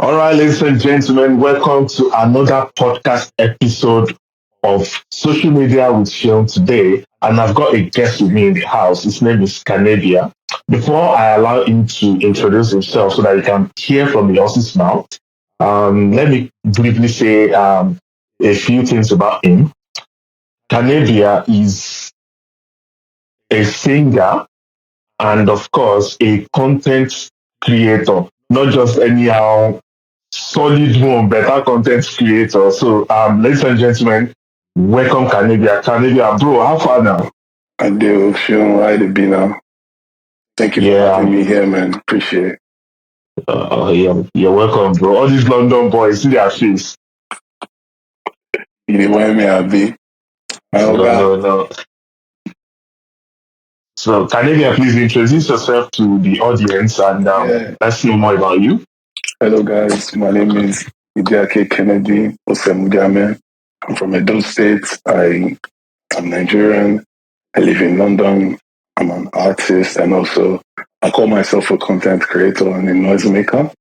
All right, ladies and gentlemen, welcome to another podcast episode of Social Media with Sean today. And I've got a guest with me in the house. His name is Canabia. Before I allow him to introduce himself so that you can hear from the horse's mouth, let me briefly say a few things about him. Canabia is a singer and, of course, a content creator, not just anyhow solid one, better content creator. So, ladies and gentlemen, welcome Canabia. Canabia, bro, how far now? I do, Sean. Why to be now? Thank you for having Yeah, me here, man. Appreciate it. you're welcome, bro. All these London boys, see their face. You know where me I be. Oh No, God. no, no. So, Canabia, please introduce yourself to the audience and Yeah. let's know more about you. Hello guys. My name is Idiake Kennedy Osemudame. I'm from Edo State. I'm Nigerian. I live in London. I'm an artist and also I call myself a content creator and a noisemaker.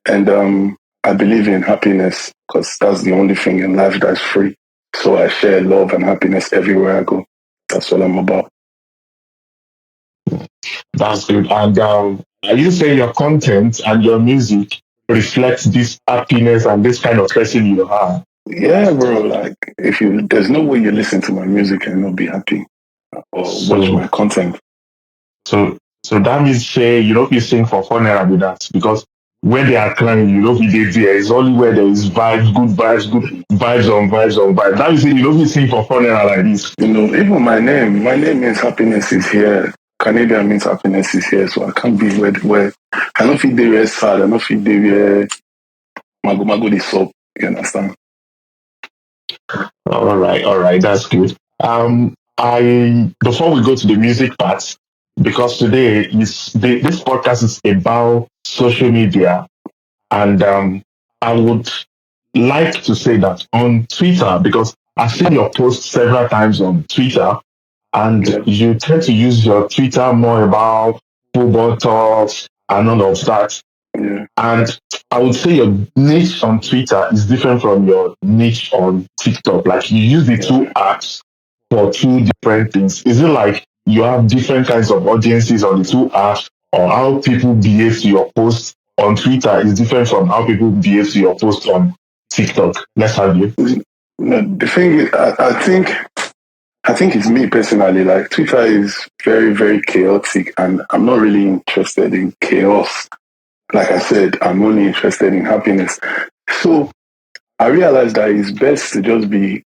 And I believe in happiness because that's the only thing in life that's free. So I share love and happiness everywhere I go. That's what I'm about. That's good. And are you saying your content and your music reflects this happiness and this kind of person you are? Yeah, bro. Like, if you, there's no way you listen to my music and not be happy or watch So my content. So that means say you know if you sing for funeral with that because when they are crying, you know if they there. It's only where there is good vibes on vibes. That means say you know if you sing for funeral like this. You know, even my name means happiness is here. Canadian means happiness is here. So I can't be where I don't feel they were sad. I don't feel they were mago this up. You understand? All right, that's good. I before we go to the music part, because today this podcast is about social media, and I would like to say that on Twitter because I've seen your post several times on Twitter and Yeah. you tend to use your Twitter more about football talks and all of that. Yeah. And I would say your niche on Twitter is different from your niche on TikTok. Like you use the two Yeah. apps for two different things. Is it like you have different kinds of audiences on the two apps, or how people behave to your posts on Twitter is different from how people behave to your posts on TikTok? Let's have you. No, the thing is, I think it's me personally. Like Twitter is very, very chaotic, and I'm not really interested in chaos. Like I said, I'm only interested in happiness. So I realized that it's best to just be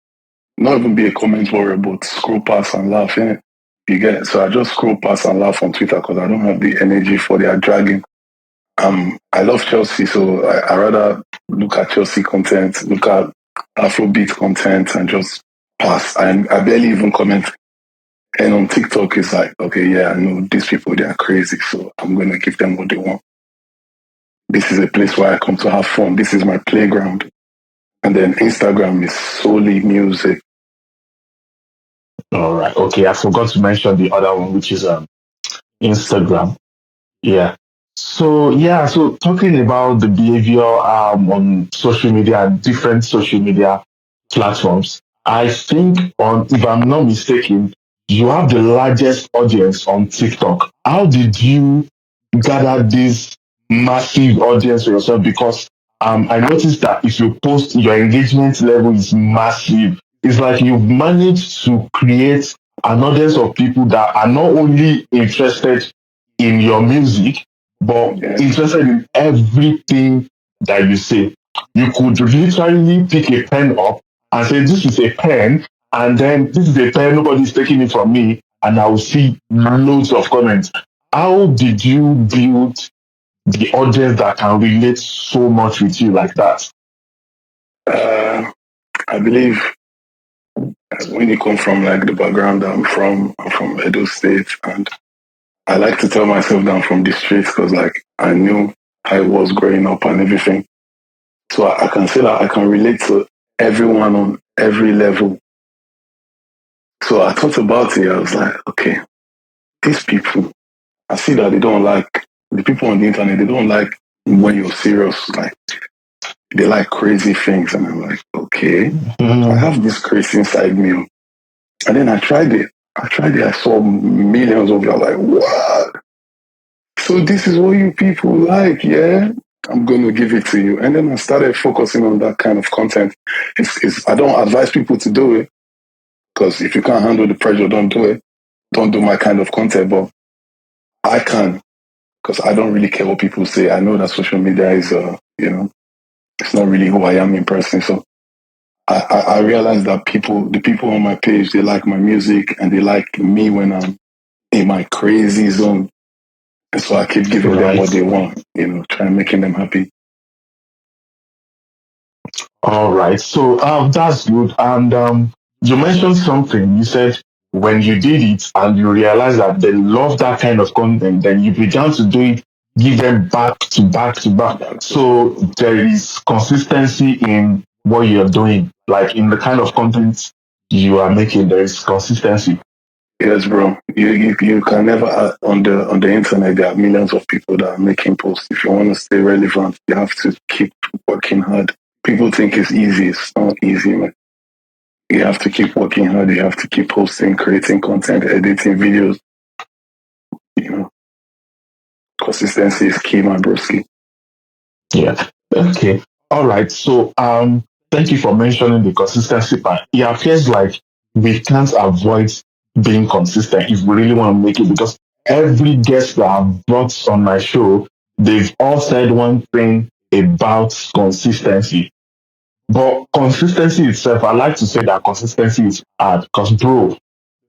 not even be a comment warrior, but scroll past and laugh. Innit? You get it? So I just scroll past and laugh on Twitter because I don't have the energy for their dragging. I love Chelsea, so I rather look at Chelsea content, look at Afrobeat content, and just pass. I barely even comment. And on TikTok, it's like, okay, yeah, I know these people, they are crazy, so I'm going to give them what they want. This is a place where I come to have fun. This is my playground. And then Instagram is solely music. All right. Okay. I forgot to mention the other one, which is Instagram. Yeah. So talking about the behavior on social media and different social media platforms, I think on if I'm not mistaken, you have the largest audience on TikTok. How did you gather this massive audience for yourself? Because I noticed that if you post, your engagement level is massive. It's like you've managed to create an audience of people that are not only interested in your music, but Yeah. interested in everything that you say. You could literally pick a pen up and say, "This is a pen," and then "This is a pen, nobody's taking it from me," and I will see loads of comments. How did you build the audience that can relate so much with you like that? Uh, I believe when you come from like the background I'm from Edo State, and I like to tell myself that I'm from the streets because like I knew how I was growing up and everything. So I can say that I can relate to everyone on every level. So I thought about it. I was like, okay, these people, I see that they don't like the people on the internet. They don't like when you're serious, like they like crazy things, and I'm like, okay, I Mm. have this crazy inside me, and then I tried it. I saw millions of you. I'm like, what? So this is what you people like, yeah? I'm going to give it to you. And then I started focusing on that kind of content. I don't advise people to do it because if you can't handle the pressure, don't do it. Don't do my kind of content, but I can because I don't really care what people say. I know that social media is, it's not really who I am in person. So I realized that the people on my page, they like my music and they like me when I'm in my crazy zone. And so I keep giving them what Right. they want, trying making them happy. All right. So that's good. And you mentioned something. You said when you did it and you realized that they love that kind of content, then you began to do it, give them back to back to back. Back to back. So there is consistency in what you're doing, like in the kind of content you are making. There is consistency. Yes, bro. You can never on the internet. There are millions of people that are making posts. If you want to stay relevant, you have to keep working hard. People think it's easy. It's not easy, man. You have to keep working hard. You have to keep posting, creating content, editing videos. You know, consistency is key, my broski. Yeah. Okay. All right. So thank you for mentioning the consistency part. It appears like we can't avoid being consistent if we really want to make it because every guest that I've brought on my show, they've all said one thing about consistency. But consistency itself, I like to say that consistency is hard because bro,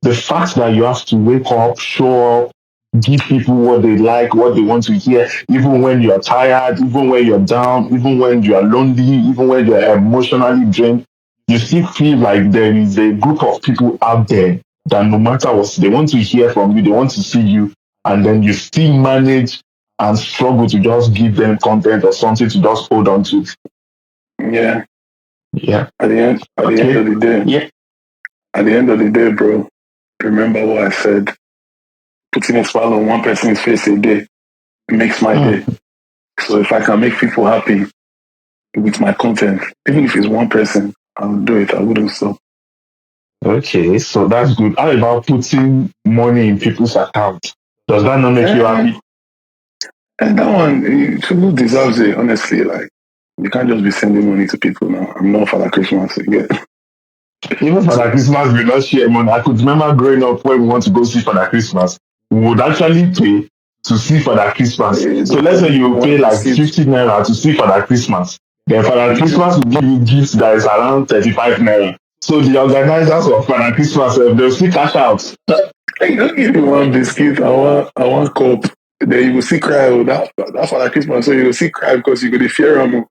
the fact that you have to wake up, show up, give people what they like, what they want to hear, even when you're tired, even when you're down, even when you're lonely, even when you're emotionally drained, you still feel like there is a group of people out there that no matter what, they want to hear from you, they want to see you, and then you still manage and struggle to just give them content or something to just hold on to. Yeah. Yeah. At the end Okay. of the day, Yeah. bro. Remember what I said. Putting a smile on one person's face a day makes my day. Mm. So if I can make people happy with my content, even if it's one person, I'll do it. I wouldn't stop. Okay, so that's good. How about putting money in people's account? Does that not make you Eh, happy? and that one, people deserves it, honestly. Like, you can't just be sending money to people now. I'm not for that Christmas. You get? Even for that Christmas, we not share money. I could remember growing up when we want to go see for that Christmas, we would actually pay to see for that Christmas. So let's say you They pay want to like see 50 naira to see for that Christmas. Then for that you. Christmas, we give you gifts that is around 35 naira. So the organizers of for that Christmas, they'll still cash out. Hey, don't give me one biscuit. I want cup. Then you will see cry. Oh, that's for that Christmas. So you will see cry because you go to fear them.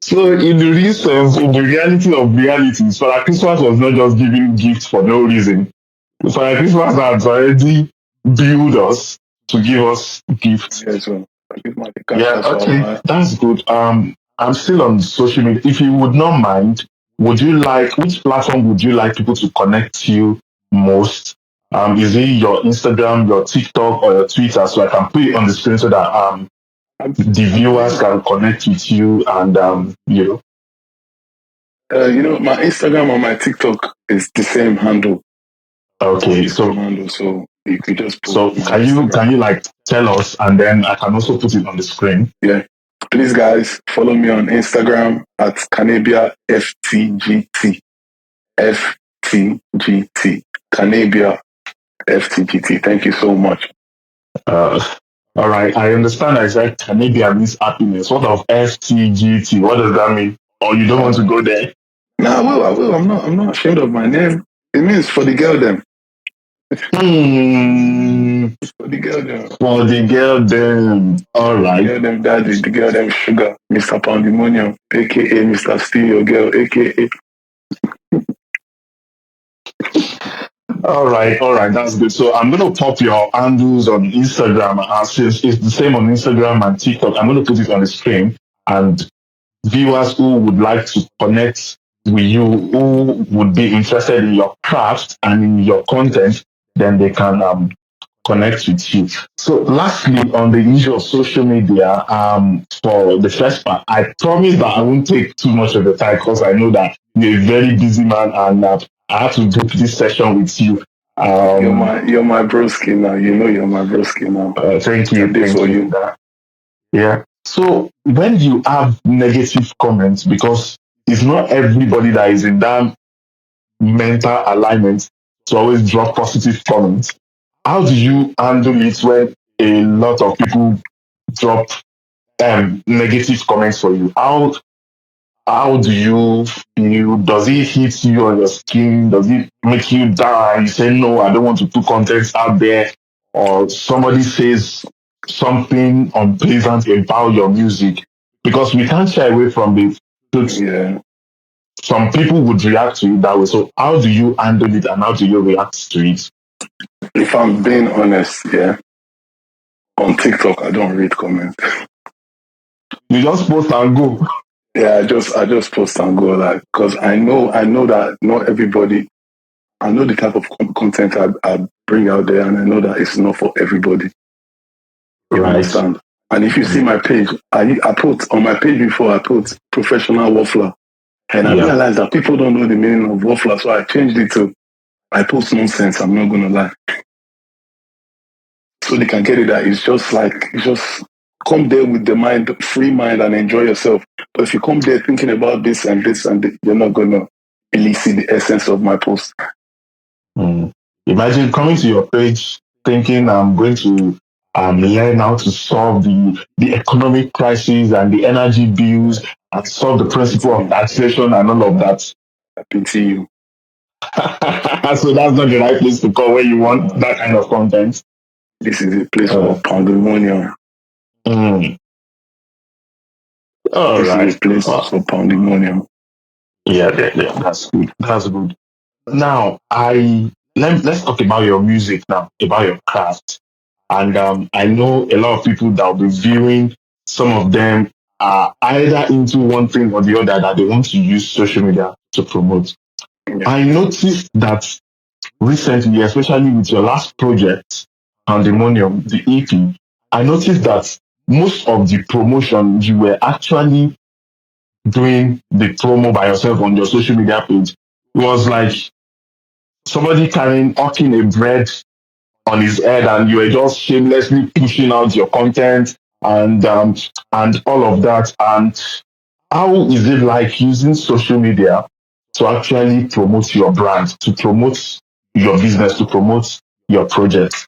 So in the real sense, in the reality of realities, Father Christmas was not just giving gifts for no reason. Father Christmas had already billed us to give us gifts. Yeah, so that Christmas they cash Yeah, us for okay, our that's good. I'm still on social media. If you would not mind, would you like which platform would you like people to connect to you most? Is it your Instagram, your TikTok, or your Twitter? So I can put it on the screen so that the I'm viewers doing can connect with you and my Instagram and my TikTok is the same handle. Both Okay, the same so handle. So you could just put so my can Instagram. you like tell us and then I can also put it on the screen. Yeah. Please guys follow me on Instagram at Canabia FTGT. FTGT. Canabia FTGT. Thank you so much. Uh, all right, I understand I said Canadian means happiness. What of STGT? What does that mean? Or you don't want to Uh, go there? no, I will. I'm not ashamed of my name. It means for the girl them. Hmm. For the girl them. For the girl, then all The right, girl them daddy, the girl them sugar, Mr. Pandemonium, aka Mr. Steal Your Girl, aka all right. That's good. So I'm gonna pop your handles on Instagram. Since it's the same on Instagram and TikTok, I'm gonna put it on the screen and viewers who would like to connect with you, who would be interested in your craft and in your content, then they can connect with you. So, lastly, on the issue of social media, for the first part, I promise that I won't take too much of the time because I know that you're a very busy man, and I have to book this session with you. You're my broski now. You know you're my broski now. Thank I you, did thank for you. you. Yeah. So when you have negative comments, because it's not everybody that is in that mental alignment to always drop positive comments, how do you handle it when a lot of people drop negative comments for you? How do you feel? Does it hit you on your skin? Does it make you down? You say, no, I don't want to put contents out there. Or somebody says something unpleasant about your music. Because we can't shy away from the truth. Yeah. Some people would react to it that way. So how do you handle it and how do you react to it? If I'm being honest, yeah, on TikTok I don't read comments. You just post and go. Yeah, I just post and go like because I know that not everybody. I know the type of content I bring out there, and I know that it's not for everybody. You Right. understand? And if you see my page, I put on my page before I put professional waffler, and I Yeah. realized that people don't know the meaning of waffler, so I changed it to I post nonsense. I'm not gonna lie, so they can get it that it's just come there with the mind, free mind, and enjoy yourself. But if you come there thinking about this and this, you're not gonna really see the essence of my post. Mm. Imagine coming to your page thinking I'm going to learn how to solve the economic crisis and the energy bills and solve the principle of taxation and all of that. I pity you. So that's not the right place to call where you want that kind of content. This is a place Uh, for pandemonium. mm. All This is right. a place for pandemonium. Yeah, yeah, yeah. That's good. That's good. Now, let's talk about your music now, about your craft. And I know a lot of people that will be viewing, some of them are either into one thing or the other that they want to use social media to promote. Yeah. I noticed that recently, especially with your last project, Pandemonium, the EP, I noticed that most of the promotion you were actually doing the promo by yourself on your social media page. It was like somebody carrying hawking a bread on his head and you were just shamelessly pushing out your content and all of that. And how is it like using social media to actually promote your brand, to promote your business, to promote your project?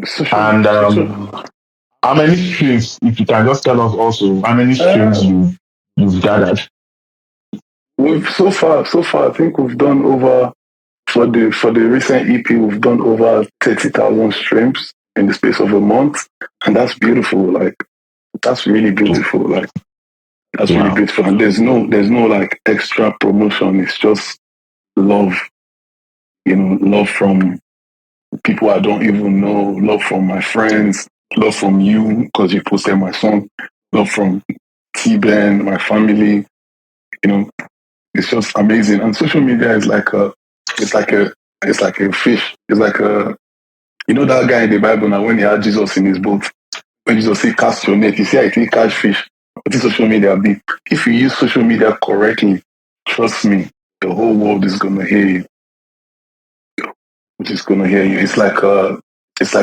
Social, And social. how many streams, if you can just tell us also, how many streams Uh, you've gathered? we've so far, I think we've done over for the recent EP, we've done over 30,000 streams in the space of a month, and that's beautiful. Like that's really beautiful. Like that's really Wow. beautiful. And there's no like extra promotion. It's just love. Love from people I don't even know. Love from my friends. Love from you because you posted my song. Love from T-Ben, my family. You know, it's just amazing. And social media is like it's like a, it's like a fish. It's like that guy in the Bible now when he had Jesus in his boat. When Jesus said, cast your net, you see, I think catch fish. What is social media be? If you use social media correctly, trust me, the whole world is gonna hear you. Which is gonna hear you. It's like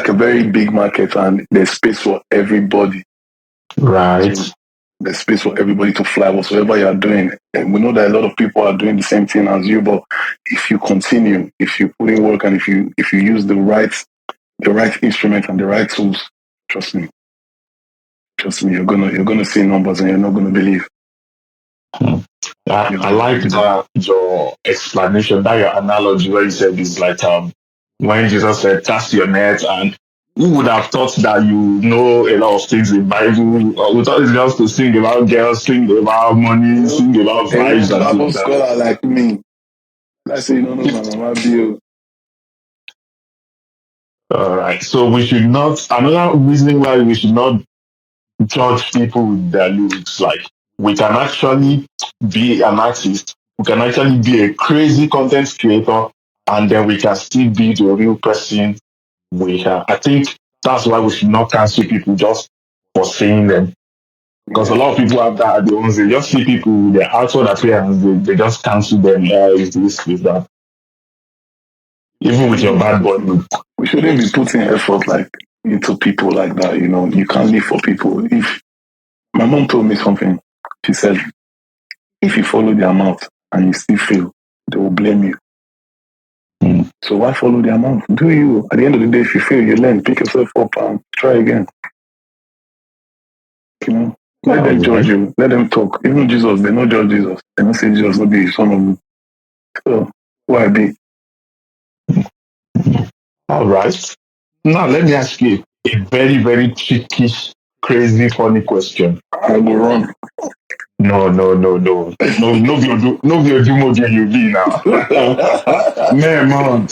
a very big market, and there's space for everybody. Right. So there's space for everybody to fly whatsoever you are doing. And we know that a lot of people are doing the same thing as you, but if you continue, if you put in work, and if you use the right instrument and the right tools, trust me, you're gonna see numbers and you're not gonna believe. Hmm. You're I gonna like believe. that your explanation, that your analogy where you said is like when Jesus said cast your net, and who would have thought that you know a lot of things in Bible? We thought it's just to sing about girls, sing about money, sing about vibes and all Bible of that. scholar like me, I say, no, no, my mama bill. All right. So we should not, another reason why we should not judge people with their looks. Like we can actually be an artist, we can actually be a crazy content creator, and then we can still be the real person I think that's why we should not cancel people just for saying them. Because a Yeah, lot of people have that, they just see people with their outward appearance, they just cancel them. Is this, is that. we Even with shouldn't your be bad putting boy. we shouldn't be putting effort like into people like that. You know, you can't live for people. If my mom told me something, she said, if you follow their mouth and you still fail, they will blame you. Mm. So why follow their mouth? Do you? At the end of the day, if you fail, you learn, pick yourself up and try again. You know, let All them judge right. you. Let them talk. Even Jesus, they don't judge Jesus. They don't say Jesus will be the son of me. So why be? All right. Now let me ask you a very, very tricky, crazy, funny question. I will run. No, no, no, no. No, no, be Odumoge you be now. Man, man.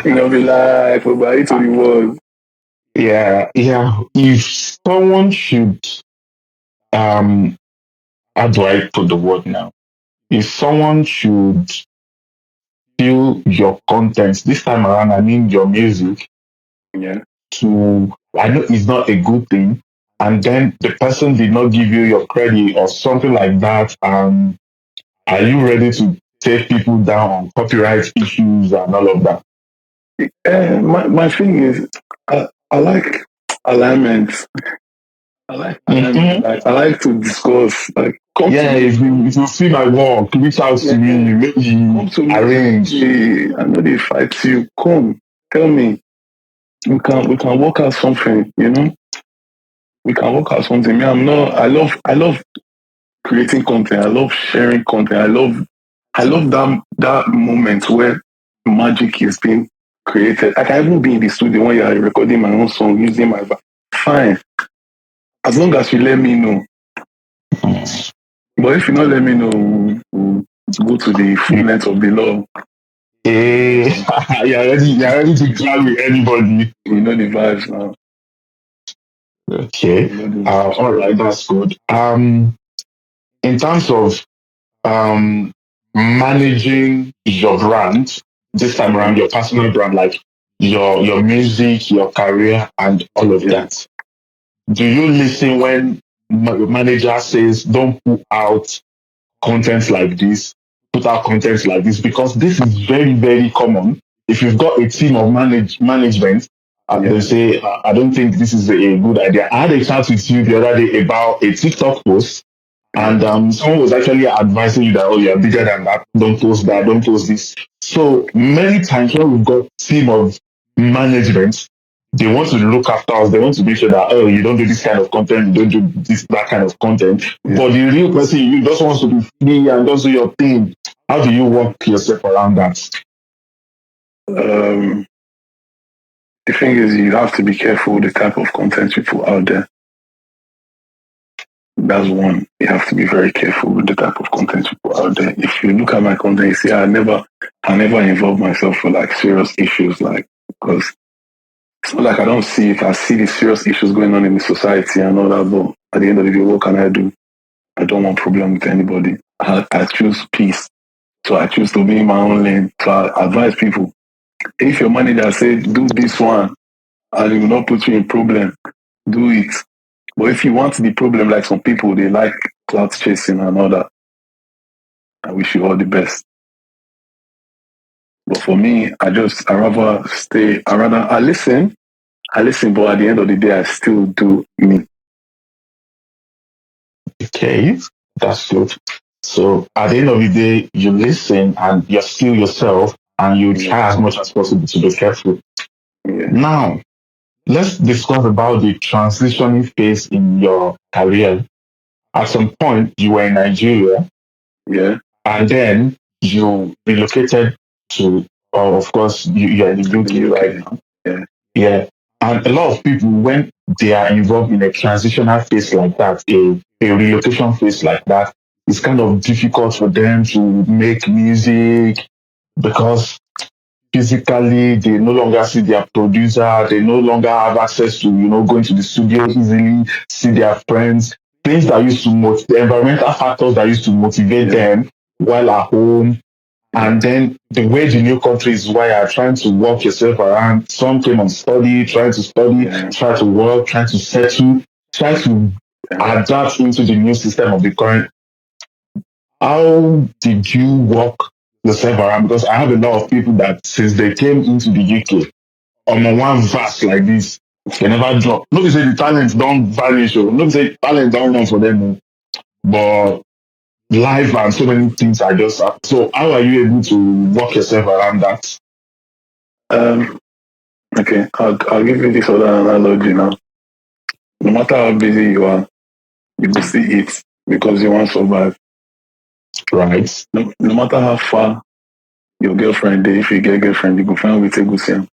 You know, be like, over to the world. Yeah, yeah. If someone should, um, how do I put the word now? If someone should steal your content this time around, I mean your music, Yeah. to, I know it's not a good thing, and then the person did not give you your credit or something like that, are you ready to take people down on copyright issues and all of that? My thing is, I like alignment. I like alignment. Mhm. Like, I like to discuss. Like, come to Yeah, me. if you see my work, reach out to me, Yeah. maybe Come to me. arrange. I know they fight you. Come, tell me. We can work out something. You know, we can work out something. Me, I'm not. I love creating content. I love sharing content. I love that moment where magic is being created. I can even be in the studio when you're recording my own song using my fine. As long as you let me know. But if you not let me know, we'll go to the full length of the law. Eh, you're ready to cry with anybody. You know the vibes now. Okay. You know the vibes. All right, that's good. In terms of um managing your brand this time Yeah, around, your personal brand, like your music, your career, and all of yeah, that. Do you listen when your manager says don't put out content like this, put out content like this? Because this is very, very common. If you've got a team of management, they yeah, say, I don't think this is a good idea. I had a chat with you the other day about a TikTok post, yeah, and someone was actually advising you that, oh, you're bigger than that, don't post that, yeah. don't post this. So many times when we've got team of management, they want to look after us, they want to make sure that, oh, you don't do this kind of content, you don't do this that kind of content. But Yeah. the real person you just wants to be free and just do your thing. How do you work yourself around that? Um, the thing is, you have to be careful with the type of content you put out there. That's one. You have to be very careful with the type of content you put out there. If you look at my content, you see, I never involve myself with like serious issues, like because it's not like I don't see it. I see the serious issues going on in the society and all that. But at the end of the day, what can I do? I don't want problem with anybody. I choose peace. So I choose to be in my own lane. So I advise people, if your manager says do this one and it will not put you in problem, do it. But if you want the problem, like some people, they like clout chasing and all that. I wish you all the best. But for me, I rather stay, I listen, but at the end of the day, I still do me. Okay, that's good. So at the end of the day, you listen and you're still yourself and you Yeah, try as much as possible to be careful. yeah, Now, let's discuss about the transitioning phase in your career. At some point, you were in Nigeria yeah. and then you relocated to, of course, you're in the In the UK right UK. now. Yeah, Yeah. And a lot of people, when they are involved in a transitional phase like that, a relocation phase like that, it's kind of difficult for them to make music because physically they no longer see their producer, they no longer have access to, going to the studio easily, see their friends, things that used to motivate, the environmental factors that used to motivate yeah, them while at home And then the way the new country is wired, trying to walk yourself around. Some came on study, Yeah. try to work, try to settle, try to Yeah. adapt into the new system of the current. How did you walk yourself around? Because I have a lot of people that since they came into the UK on a one verse like this, they never drop. Nobody say the talent don't vanish, or nobody say talent don't run for them. But life and so many things are just so how are you able to walk yourself around that? Um. Okay. I'll give you this other analogy now. No matter how busy you are, you will still eat because you want to survive. Right. No matter how far your girlfriend dey, if you get girlfriend, you go find way to go see am.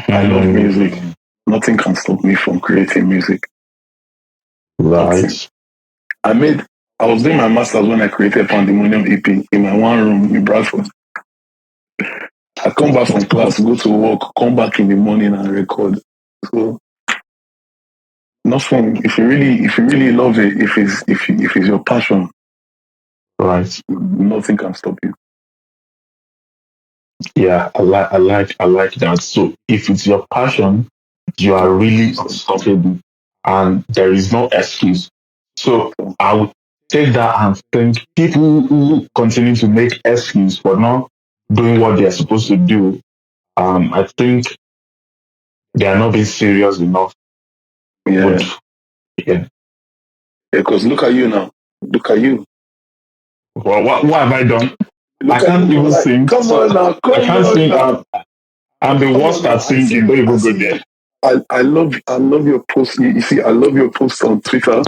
I love music. Hmm. Nothing can stop me from creating music. Nothing. Right. I made. I was doing my masters when I created Pandemonium EP in my one room in Bradford. I come back from class, go to work, come back in the morning and record. So nothing. If you really love it, if it's your passion, Right. nothing can stop you. Yeah, I like that. So if it's your passion, you are really unstoppable and there is no excuse. So So, I would take that and think people who continue to make excuse for not doing what they're supposed to do, I think they are not being serious enough. Would yeah, yeah. because look at you now. Look at you. Well, what have I done? I Look at you can't now. even Like, sing, come on so now, I come can't on sing. now, I'm the come worst on at now. singing. Don't I even go see. there. I love your post. You see, I love your post on Twitter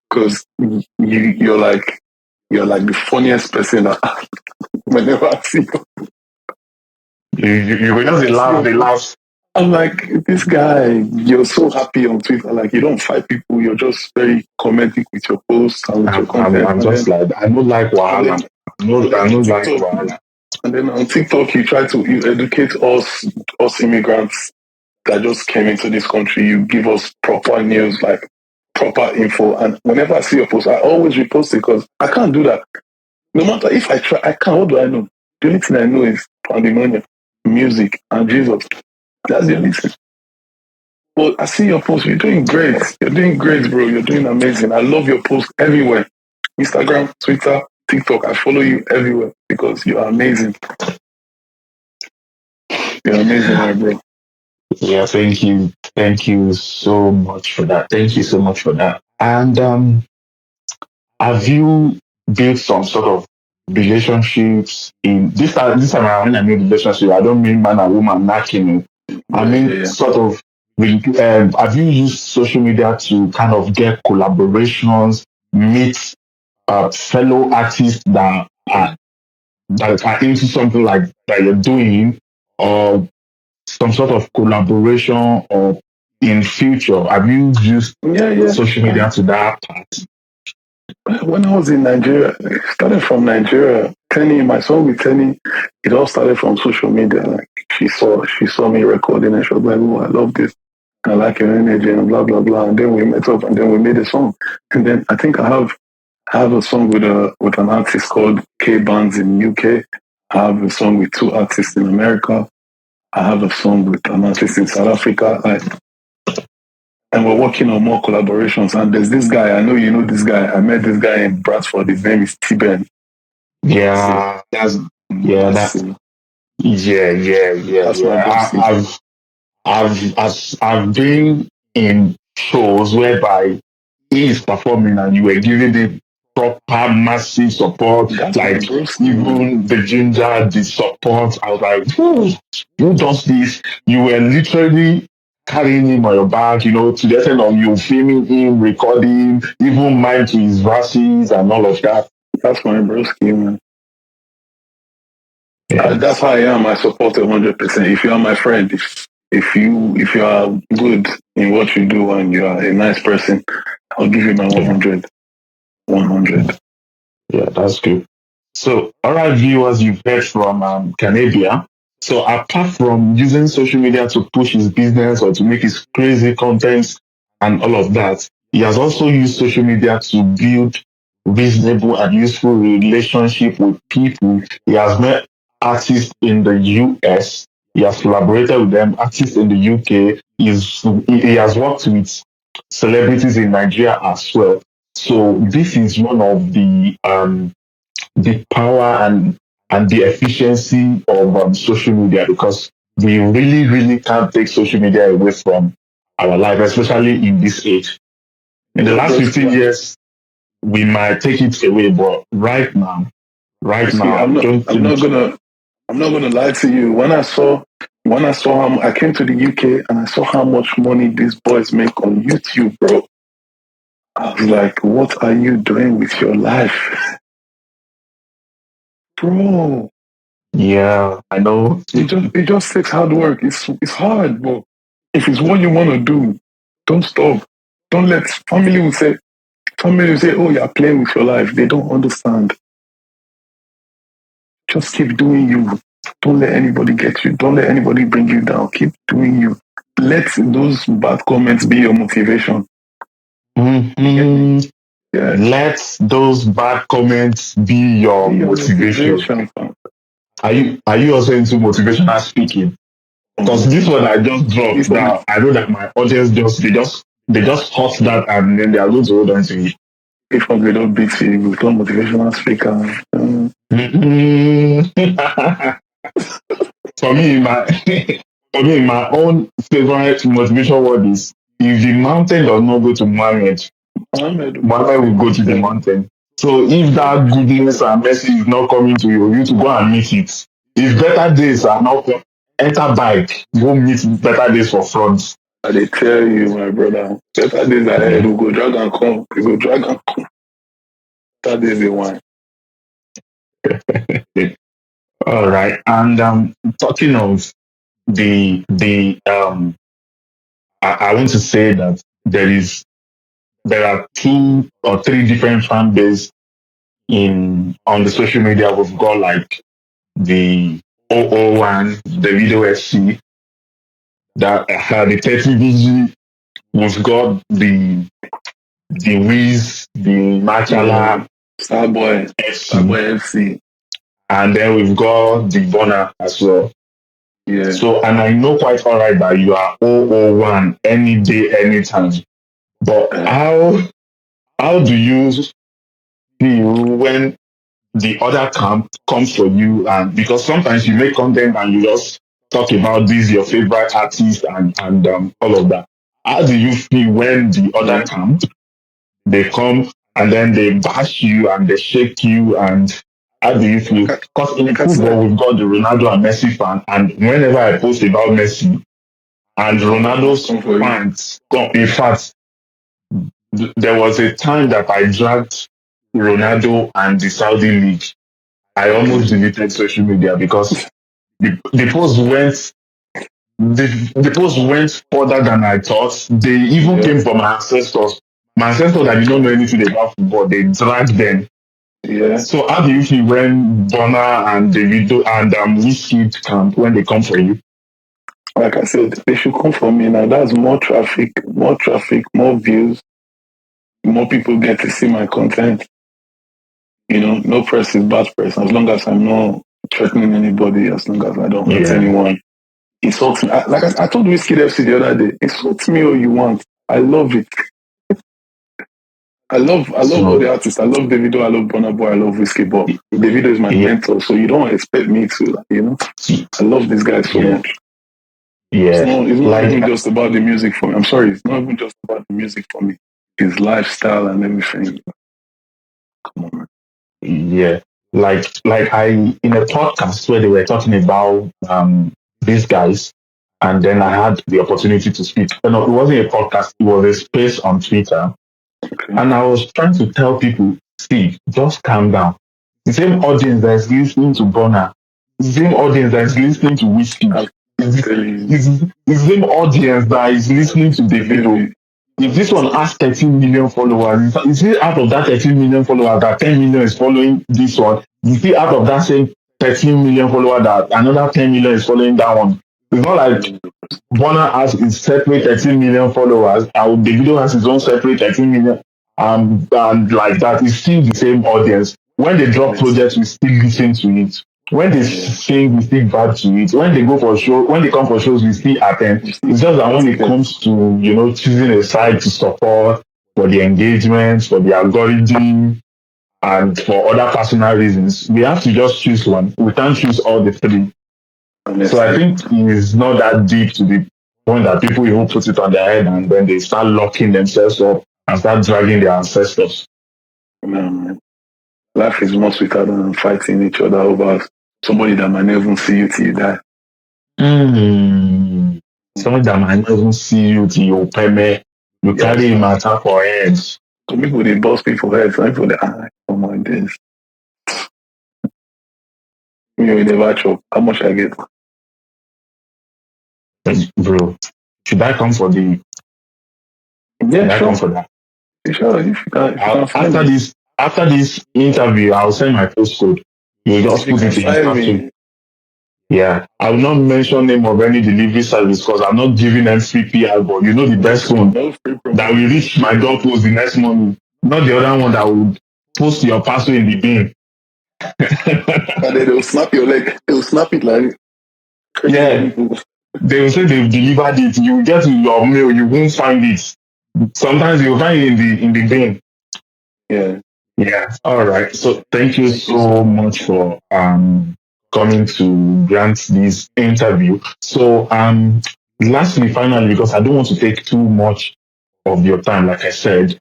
because you're like the funniest person that whenever I see You will just whenever I see laugh, your they post, laugh. I'm like, this guy, you're so happy on Twitter. Like, you don't fight people. You're just very comedic with your posts and with your content. I'm just like I don't like And then, wahala. and then I on don't like TikTok, wahala. you try to you educate us immigrants that just came into this country. You give us proper news, like proper info. And whenever I see your post, I always repost it because I can't do that. No matter if I try, I can't. What do I know? The only thing I know is pandemonium, music, and Jesus. That's the only thing. Well, I see your post. You're doing great. You're doing great, bro. You're doing amazing. I love your post everywhere. Instagram, Twitter, TikTok. I follow you everywhere because you are amazing. You're amazing, my bro. Yeah, thank you so much for that. Thank you so much for that. And have you built some sort of relationships in this time around? When I mean relationship, I don't mean man and woman knacking. I Yeah, yeah, mean yeah. sort of. Have you used social media to kind of get collaborations, meet fellow artists that are into something like that you're doing, or some sort of collaboration, or in future? Have you used Yeah, yeah. social media to that part? When I was in Nigeria, it started from Nigeria. Tenny, my song with Tenny, it all started from social media. Like she saw me recording and she was like, "Oh, I love this. I like your energy and blah blah blah." And then we met up and then we made a song. And then I think I have a song with an artist called K Bands in UK. I have a song with two artists in America. I have a song with an artist in South Africa. And we're working on more collaborations. And there's this guy, I know you know this guy. I met this guy in Bradford. His name is T-Ben. Massive, Yeah, that's yeah, that massive. yeah. That's my broski. I've been in shows whereby he is performing and you were giving it proper massive support, That's my like broski, man. even the ginger, the support. I was like, who does this? You were literally carrying him on your back, to the extent of you filming him, recording, even mine to his verses and all of that. That's my broski, man. Yeah, That's how I am. I support 100%. If you are my friend, if you are good in what you do and you are a nice person, I'll give you my yeah, 100. 100. yeah, that's good. So, all right, viewers, you've heard from Canabia. So, apart from using social media to push his business or to make his crazy contents and all of that, he has also used social media to build reasonable and useful relationship with people. He has met artists in the US. He has collaborated with them, artists in the UK. He has worked with celebrities in Nigeria as well. So this is one of the power and the efficiency of social media, because we really can't take social media away from our life, especially in this age. In the last Bros, 15 years, we might take it away, but right see, now, I don't think. I'm not gonna lie to you. When I saw how I came to the UK and I saw how much money these boys make on YouTube, bro. I was like, what are you doing with your life, bro? Yeah, I know. It just takes hard work. It's hard, but if it's what you want to do, don't stop. Don't let family will say, oh, you're playing with your life. They don't understand. Just keep doing you. Don't let anybody get you. Don't let anybody bring you down. Keep doing you. Let those bad comments be your motivation. You get me? Hmm. Yeah. Let those bad comments be your Be your motivation. motivation, fam. Are you also into motivational speaking? Because this one I just dropped This one is now, I know that my audience they just hot that and then they are going to hold on to it. if we don't beat you, you become motivational speaker. Mhm. For me, my for me, my own favorite motivation word is, if the mountain does not go to Muhammad, Mohammed will go to Muhammad the will go to the mountain. mountain. So if that goodness and mercy is not coming to you, you to go and meet it. If better days are not enter bike, go meet better days for front. I they tell you, my brother, better days ahead, Yeah. we go drag and come. We go drag and come. Better days they want. All right. And talking of the I want to say that there are two or three different fan base in on the social media. We've got like the 001, the video SC, that the 30 VG. We've got the Wiz, the Yeah. Machala FC, Starboy FC. and then we've got the Bonner as well. Yeah. So, and I know quite all right that you are 001 any day, anytime. But Uh, how do you feel when the other camp comes for you? And because sometimes you make content and you just talk about this your favorite artist and all of that. How do you feel when the other yeah. camp, they come and then they bash you and they shake you, and how do you feel? Because in Like I said, football we've got the Ronaldo and Messi fan, and whenever I post about Messi and Ronaldo's come for you. fans, in fact, there was a time that I dragged Ronaldo and the Saudi league. I almost Okay. deleted social media because the post went the post went further than I thought. They even Yeah. came from my ancestors. My ancestors that did not know anything about football, they dragged them. Yeah. So how do you feel when Bonner and Davido and Wizkid camp, when they come for you? Like I said, they should come for me now. That's more traffic, more views, more people get to see my content. No press is bad press. As long as I'm not threatening anybody, as long as I don't hurt Yeah. anyone. Insult me. I told Whiskey FC the other day, insult me all you want. I love it. I love all the So artists. I love Davido, I love Burna Boy, I love Whiskey, but Davido is my yeah, mentor, so you don't expect me to, I love this guy so yeah, much. yeah. It's not even Like just about the music for me. I'm sorry, it's not even just about the music for me. His lifestyle and everything. Come on, man. yeah, like I in a podcast where they were talking about these guys, and then I had the opportunity to speak. No, it wasn't a podcast; it was a space on Twitter, Okay. and I was trying to tell people, see, just calm down. The same audience that is listening to Bonner, the same audience that is listening to Whiskey, I'm is telling you, is the same audience that is listening to Davido. David, If this one has 13 million followers, is it out of that 13 million followers that 10 million is following this one? Is it out of that same 13 million follower that another 10 million is following that one? It's not like Bonner has his separate 13 million followers, and Davido has his own separate 13 million. and like that, it's still the same audience. When they drop Honestly. projects, we still listen to it. When they Yeah. sing, we still vibe to it. When they go for show, when they come for shows, we still attend. You see, It's just that when just it get comes to choosing a side to support for the engagement, for the algorithm, and for other personal reasons, we have to just choose one. We can't choose all the three. So I honestly. think it's not that deep to the point that people even put it on their head and then they start locking themselves up and start dragging their ancestors. Man, life is more sweeter than fighting each other over somebody that might never even see you till you die. Mm. Something that might not even see you till you pay me. You Yes, carry a man. matter for heads. Some people they bust people head, some people they come on this. Me we never chop. How much I get? Bro, should I come for the Yeah, should I come sure. for that? Sure. If you can find After me. this interview, I'll send my postcode. You If just you put can it in find status. me, Yeah, I will not mention name of any delivery service because I'm not giving them free PR, but you know the best one no free that will promotion. reach my doorpost the next morning, not the other one that would post your parcel in the bin. And then they'll snap your leg. They'll snap it like crazy Yeah, people. they will say they've delivered it. You get to your mail, you won't find it. Sometimes you'll find it in the bin. Yeah. Yeah. All right. So thank you Thank you so so much. much for coming to grant this interview. So lastly, finally, because I don't want to take too much of your time, like I said,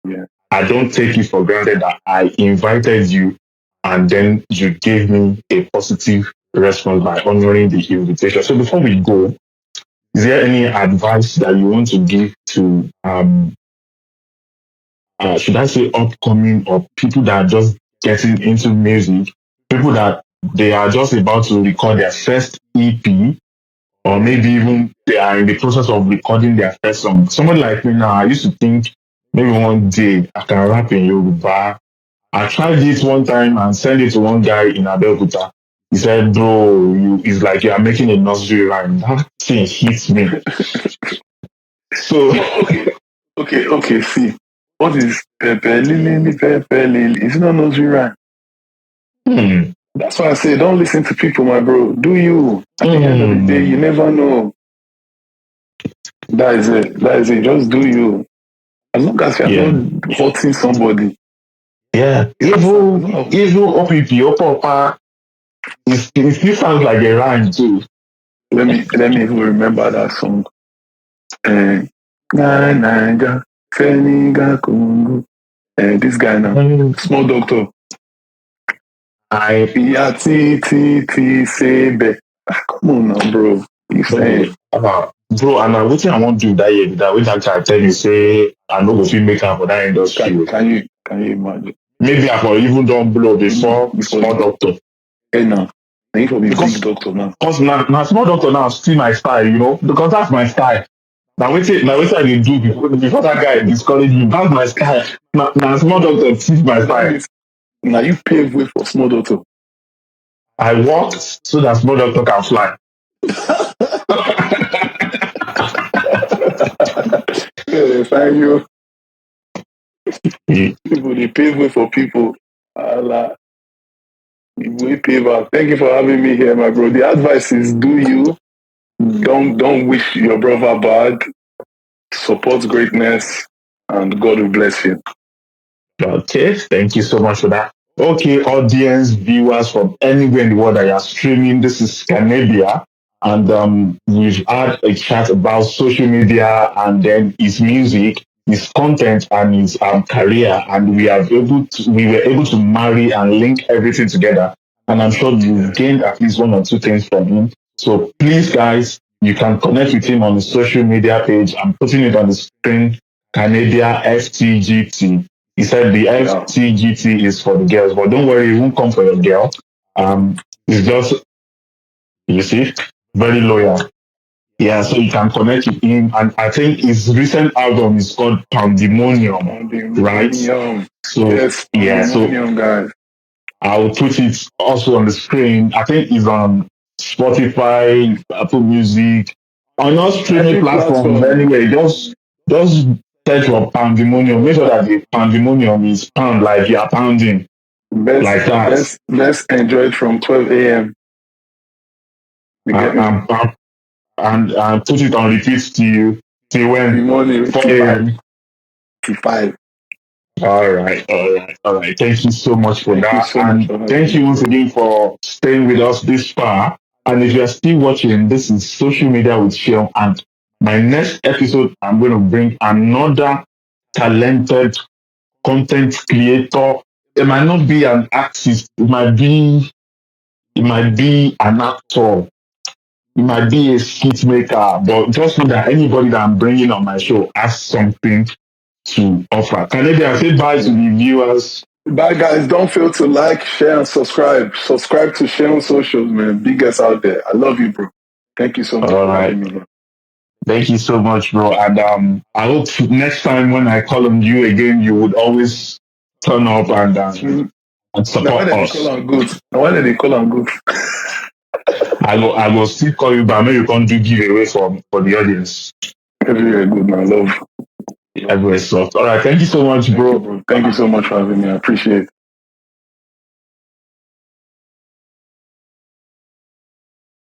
Yeah. I don't take it for granted that I invited you and then you gave me a positive response by honoring the invitation. So before we go, is there any advice that you want to give to should I say upcoming or people that are just getting into music, people that they are just about to record their first EP, or Yeah. maybe even they are in the process of recording their first song. Somebody like me now, I used to think maybe one day I can rap in Yoruba. I tried it one time and sent it to one guy in Abeokuta. He said, "Bro, it's like you are making a nursery rhyme." That thing hits me. So, But okay. See, what is Pepe Lily, Pepe Lily? Is it not nursery rhyme? hmm, That's why I say don't listen to people, my bro. Do you? At the end of the day, you hmm, never know. That is it. That is it. Just do you. As long as you're yeah, not hurting somebody, yeah. you understand? As long as, Even OPP, Opa, it still sounds like a rhyme too. let me even remember that song. Uh, Nanja, Feniga Kungu. This guy now, Hmm, small doctor. I Ìyá tí ṣe bẹ̀. Come on now, bro. You bro, saying? and I wetin I wan do that year be that wey that guy tell me say I no go fit make am for that industry. Can, O. can you imagine? Maybe I for even don blow before Before small doctor. hey now, now you for be big Because doctor now. now small doctor now still my style, because that's my style. Now wetin I dey do before that guy discourage me, that's my style. Now small doctor teach my That style. means now you pave way for small doctor. I walked so that small doctor can fly. Yeah, thank you. Mm, People they pave way for people. Allah, we pave out. Thank you for having me here, my bro. The advice is do you. Don't wish your brother bad. Support greatness and God will bless you. okay, thank you so much for that. Okay, audience, viewers from anywhere in the world that you are streaming, this is Canabia, and we've had a chat about social media and then his music, his content, and his career, and we were able to marry and link everything together. And I'm sure you've Yeah. gained at least one or two things from him. So please, guys, you can connect with him on the social media page. I'm putting it on the screen. Canabia FTGT. He said the Yeah. FTGT is for the girls, but don't worry, it won't come for your girl. It's just, you see, very loyal. Yeah, so you can connect with him. And I think his recent album is called Pandemonium, right? Pandemonium. So, Yes, yeah, so pandemonium, guys. I'll put it also on the screen. I think it's on Spotify, Apple Music, on all streaming Every platforms platform. anyway. Just search for pandemonium. Make sure that the pandemonium is pound like you are pounding Let's like that. let's enjoy it from 12 a.m. You get And, me? and, and, and put it on repeat till The when morning 4 a.m. to 5. All right. Thank you so much for Thank you that. so much And for having thank me, you once bro. again for staying with us this far. And if you're still watching, this is Social Media with Sheon. And my next episode, I'm going to bring another talented content creator. It might not be an artist, it might be an actor, it might be a skit maker, but just know that anybody that I'm bringing on my show has something to offer. Canadian, say bye to the viewers. Bye, guys. Don't fail to like, share, and subscribe. Subscribe to Share on Socials, man. Biggest out there. I love you, bro. Thank you so much All for right. having me, bro. Thank you so much, bro. And I hope next time when I call on you again, you would always turn up Mm. and Now, why support did they call us. on good? Now, why did they call on good? I will still call you, but maybe you can't do giveaway for the audience. Very good, man. Love. Everywhere soft. All right. Thank you so much, Thank you, bro. bro. Thank you so much for having me. I appreciate it.